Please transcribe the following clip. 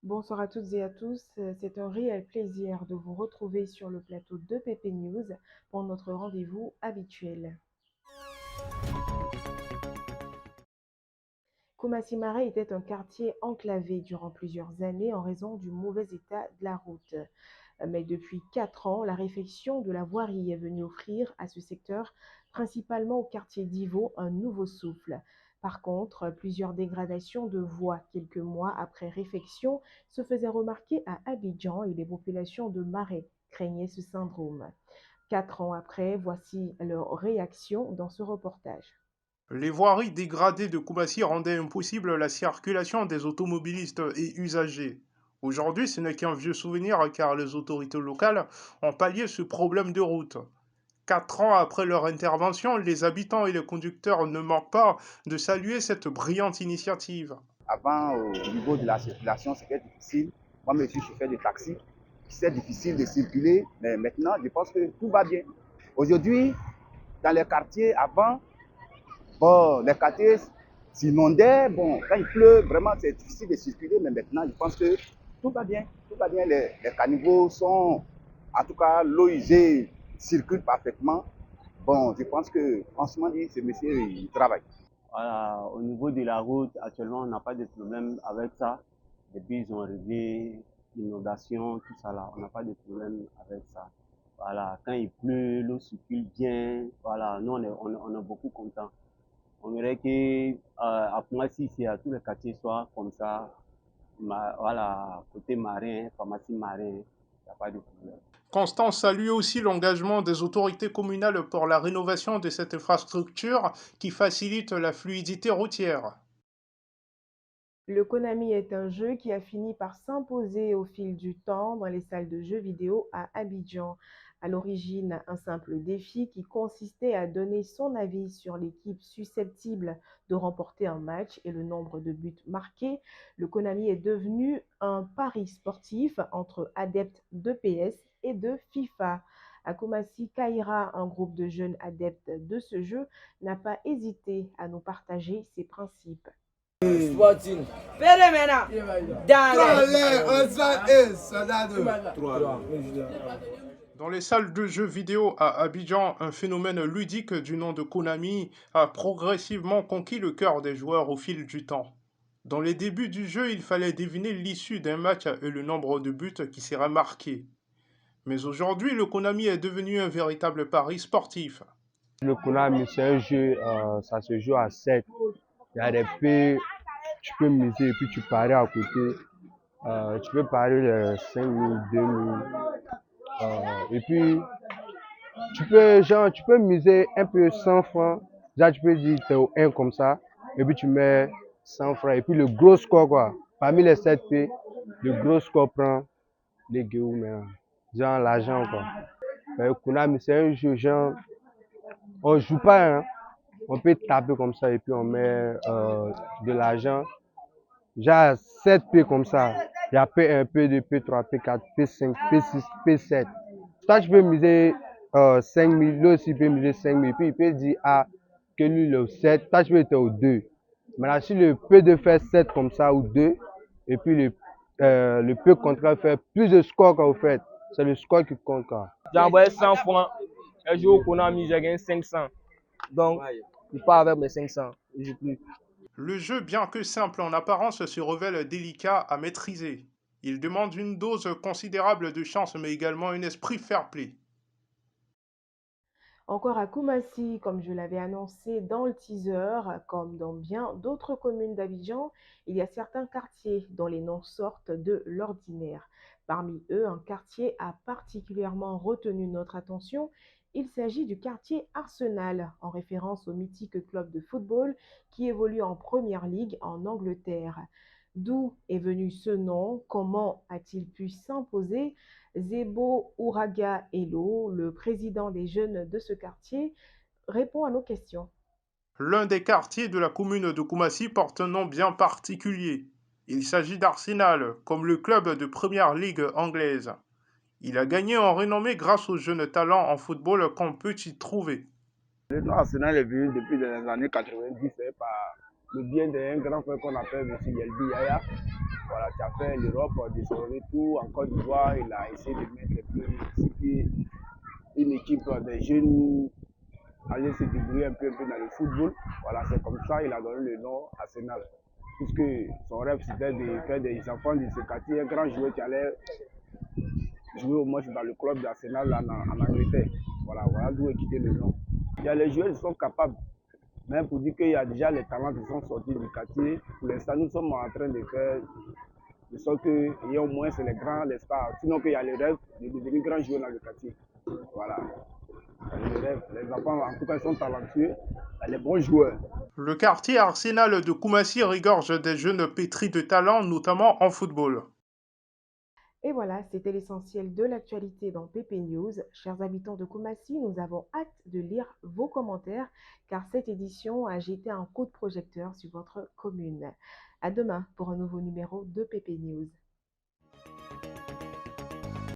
Bonsoir à toutes et à tous. C'est un réel plaisir de vous retrouver sur le plateau de PP News pour notre rendez-vous habituel. Koumassi Marais était un quartier enclavé durant plusieurs années en raison du mauvais état de la route. Mais depuis 4 ans, la réfection de la voirie est venue offrir à ce secteur, principalement au quartier d'Ivo, un nouveau souffle. Par contre, plusieurs dégradations de voies quelques mois après réfection se faisaient remarquer à Abidjan et les populations de Marais craignaient ce syndrome. 4 ans après, voici leur réaction dans ce reportage. Les voiries dégradées de Koumassi rendaient impossible la circulation des automobilistes et usagers. Aujourd'hui, ce n'est qu'un vieux souvenir car les autorités locales ont pallié ce problème de route. 4 ans après leur intervention, les habitants et les conducteurs ne manquent pas de saluer cette brillante initiative. Avant, au niveau de la circulation, c'était difficile. Moi, je suis chauffeur de taxi. C'était difficile de circuler, mais maintenant, je pense que tout va bien. Aujourd'hui, dans les quartiers, avant, les quartiers s'inondaient. Bon, quand il pleut, vraiment, c'est difficile de circuler, mais maintenant, je pense que tout va bien. Tout va bien. Les caniveaux sont, en tout cas, l'eau usée circule parfaitement. Bon, je pense que, franchement, ce monsieur, il travaille. Voilà, au niveau de la route, actuellement, on n'a pas de problème avec ça. Depuis, ils ont réglé l'inondation, tout ça là. On n'a pas de problème avec ça. Voilà, quand il pleut, l'eau circule bien. Voilà, nous, on est beaucoup contents. On aimerait que, à Koumassi, ici, à tous les quartiers soient comme ça. Voilà, côté marin, pharmacie marin, il n'y a pas de problème. Constance salue aussi l'engagement des autorités communales pour la rénovation de cette infrastructure qui facilite la fluidité routière. Le Konami est un jeu qui a fini par s'imposer au fil du temps dans les salles de jeux vidéo à Abidjan. À l'origine, un simple défi qui consistait à donner son avis sur l'équipe susceptible de remporter un match et le nombre de buts marqués, le Konami est devenu un pari sportif entre adeptes de PS et de FIFA. À Koumassi, Kaira, un groupe de jeunes adeptes de ce jeu, n'a pas hésité à nous partager ses principes. Sporting. Pelemena. Dans les salles de jeux vidéo à Abidjan, un phénomène ludique du nom de Konami a progressivement conquis le cœur des joueurs au fil du temps. Dans les débuts du jeu, il fallait deviner l'issue d'un match et le nombre de buts qui serait marqué. Mais aujourd'hui, le Konami est devenu un véritable pari sportif. Le Konami, c'est un jeu, ça se joue à 7. Il y a des pays, tu peux miser et puis tu paries à côté. Tu peux parier les 5 000, 2 000. Et puis, tu peux miser un peu 100 francs. Déjà, tu peux dire tu es au 1 comme ça. Et puis, tu mets 100 francs. Et puis, le gros score, quoi. Parmi les 7 pays, le gros score prend les gueux, mais genre l'argent, quoi. Mais le Konami, c'est un jeu, genre, on joue pas, hein. On peut taper comme ça et puis on met de l'argent. Genre 7 P comme ça. Il y a P1, P2, P3, P4, P5, P6, P7. Toi, tu peux miser 5 000, l'autre aussi peut miser 5 000. Puis il peut dire que lui, le 7, toi, tu peux être au 2. Maintenant, si le P2 fait 7 comme ça ou 2, et puis le P contraire fait plus de score que vous faites, c'est le score qui compte. J'ai envoyé 100 francs. Un jour au Konami, j'ai gagné 500. Donc, je pars avec mes 500. Je joue plus. Le jeu, bien que simple en apparence, se révèle délicat à maîtriser. Il demande une dose considérable de chance, mais également un esprit fair-play. Encore à Koumassi, comme je l'avais annoncé dans le teaser, comme dans bien d'autres communes d'Abidjan, il y a certains quartiers dont les noms sortent de l'ordinaire. Parmi eux, un quartier a particulièrement retenu notre attention. Il s'agit du quartier Arsenal, en référence au mythique club de football qui évolue en Première Ligue en Angleterre. D'où est venu ce nom? Comment a-t-il pu s'imposer? Zebo Ouraga Elo, le président des jeunes de ce quartier, répond à nos questions. L'un des quartiers de la commune de Koumassi porte un nom bien particulier. Il s'agit d'Arsenal, comme le club de première ligue anglaise. Il a gagné en renommée grâce aux jeunes talents en football qu'on peut y trouver. Le nom Arsenal est venu depuis les années 90 par le bien d'un grand frère qu'on appelle M. Yelbi Yaya. voilà, qui a fait l'Europe de son retour en Côte d'Ivoire. Il a essayé de mettre un peu sur pied une équipe des jeunes, aller se débrouiller un peu dans le football. Voilà, c'est comme ça qu'il a donné le nom Arsenal. Puisque son rêve, c'était de faire des enfants de ce quartier, un grand joueur qui allait jouer au moins dans le club d'Arsenal en Angleterre. Voilà, voilà d'où est quitté le nom. Il y a les joueurs qui sont capables, mais pour dire qu'il y a déjà les talents qui sont sortis du quartier, pour l'instant, nous sommes en train de faire de sorte qu'il y ait au moins les grands, les stars. Sinon, qu'il y a le rêve de devenir grand joueur dans le quartier. Voilà. Le rêve, les enfants, en tout cas, sont talentueux, les bons joueurs. Le quartier Arsenal de Koumassi regorge des jeunes pétris de talent, notamment en football. Et voilà, c'était l'essentiel de l'actualité dans PP News. Chers habitants de Koumassi, nous avons hâte de lire vos commentaires car cette édition a jeté un coup de projecteur sur votre commune. À demain pour un nouveau numéro de PP News.